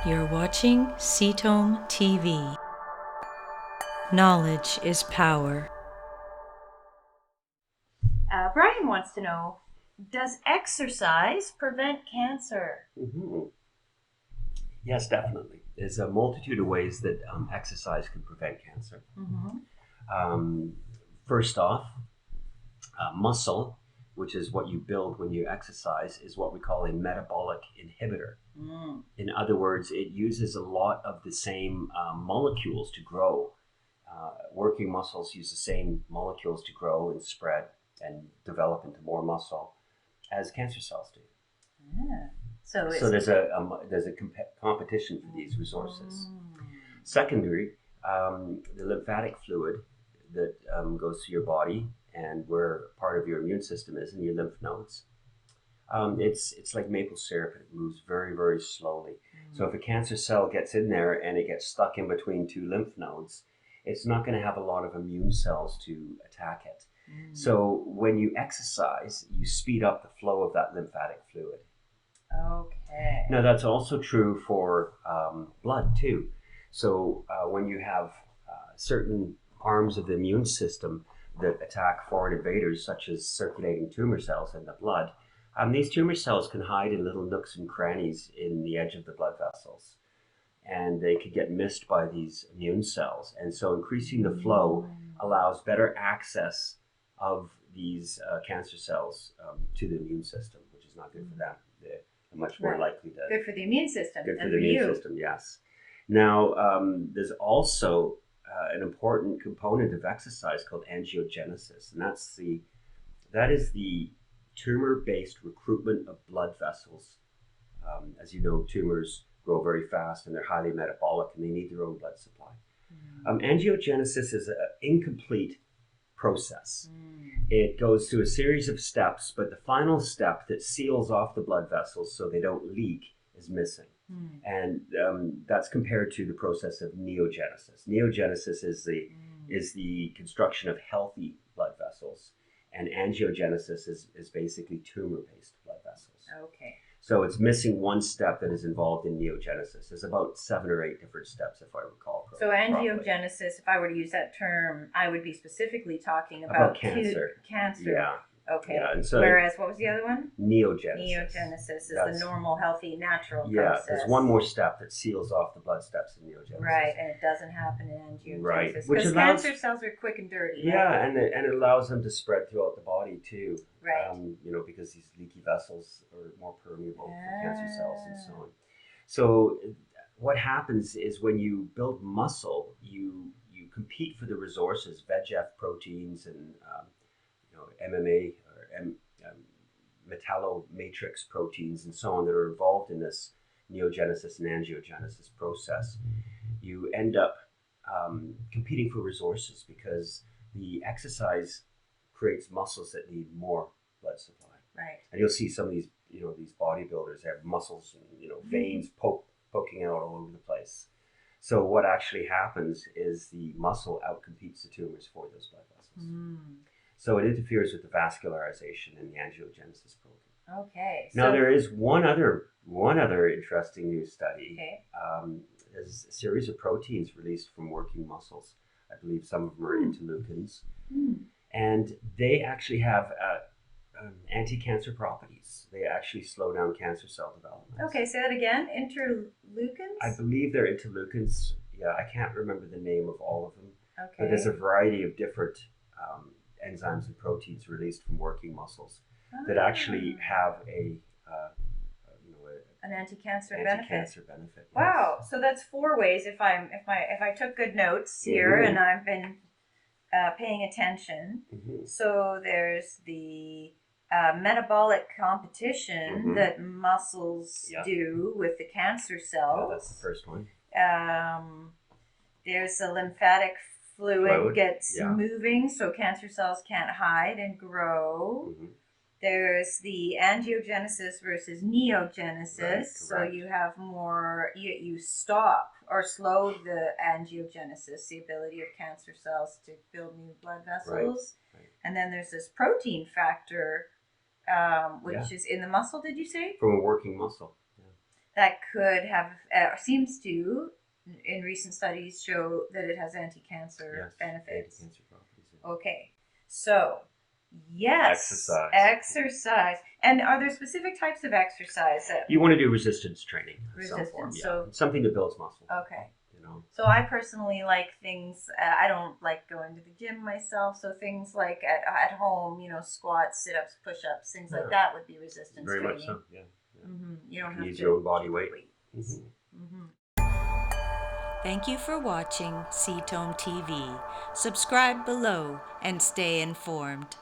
You're watching CTOM TV. Knowledge is power. Brian wants to know, does exercise prevent cancer? Mm-hmm. Yes, definitely. There's a multitude of ways that exercise can prevent cancer. Mm-hmm. First off, muscle, which is what you build when you exercise, is what we call a metabolic inhibitor. Mm. In other words, it uses a lot of the same molecules to grow. Working muscles use the same molecules to grow and spread and develop into more muscle as cancer cells do. Yeah. So there's a competition for these resources. Secondary, the lymphatic fluid that goes to your body and where part of your immune system is in your lymph nodes. It's like maple syrup. It moves very, very slowly. So if a cancer cell gets in there and it gets stuck in between two lymph nodes, it's not going to have a lot of immune cells to attack it. So when you exercise, you speed up the flow of that lymphatic fluid. Okay. Now that's also true for blood too. So when you have certain arms of the immune system that attack foreign invaders, such as circulating tumor cells in the blood, these tumor cells can hide in little nooks and crannies in the edge of the blood vessels, and they could get missed by these immune cells. And so increasing the flow allows better access of these cancer cells to the immune system, which is not good for them. They're much more likely to... Good for the immune system. Good for the immune system, yes. Now, there's also an important component of exercise called angiogenesis, and that is the tumor-based recruitment of blood vessels. As you know, tumors grow very fast and they're highly metabolic and they need their own blood supply. Angiogenesis is an incomplete process. It goes through a series of steps, but the final step that seals off the blood vessels so they don't leak is missing. And that's compared to the process of neogenesis. Neogenesis is the construction of healthy blood vessels, and angiogenesis is basically tumor-based blood vessels. Okay. So it's missing one step that is involved in neogenesis. There's about 7 or 8 different steps, if I recall. So angiogenesis, if I were to use that term, I would be specifically talking about cancer. Cancer. Yeah. Okay. Yeah, and so whereas, what was the other one? Neogenesis. Neogenesis is the normal, healthy, natural process. Yeah, there's one more step that seals off the blood steps in neogenesis. Right, and it doesn't happen in angiogenesis. Right. Because cancer cells are quick and dirty. Yeah, right? and it allows them to spread throughout the body too. Right. Because these leaky vessels are more permeable for cancer cells and so on. So what happens is when you build muscle, you compete for the resources, VEGF proteins and MMA or metallomatrix proteins and so on that are involved in this neogenesis and angiogenesis process. You end up competing for resources because the exercise creates muscles that need more blood supply. Right. And you'll see some of these, these bodybuilders have muscles and, veins poking out all over the place. So what actually happens is the muscle outcompetes the tumors for those blood vessels. So it interferes with the vascularization and the angiogenesis protein. Okay. Now there is one other interesting new study. Okay. There's a series of proteins released from working muscles. I believe some of them are interleukins, and they actually have anti-cancer properties. They actually slow down cancer cell development. Okay, say that again. Interleukins? I believe they're interleukins. Yeah, I can't remember the name of all of them. Okay. But there's a variety of different enzymes and proteins released from working muscles that actually have an anti-cancer benefit. Wow, so that's 4 ways. If I took good notes here and I've been paying attention. So there's the metabolic competition that muscles do with the cancer cells. Yeah, that's the first one. There's the lymphatic fluid gets moving, so cancer cells can't hide and grow. There's the angiogenesis versus neogenesis. Right, so you have more, you stop or slow the angiogenesis, the ability of cancer cells to build new blood vessels. Right. And then there's this protein factor, which is in the muscle, did you say? From a working muscle. that could have, seems to, in recent studies, show that it has anti-cancer benefits. Anti-cancer properties. Yeah. Okay, so yes, exercise. And are there specific types of exercise that you want to do resistance training? Resistance, some form, so something that builds muscle. okay. You know. So I personally like things. I don't like going to the gym myself. So things like at home, squats, sit-ups, push-ups, things like that would be resistance Very training. much so. Yeah. Mm-hmm. You don't you have use to your own body weight. Thank you for watching Cetome TV. Subscribe below and stay informed.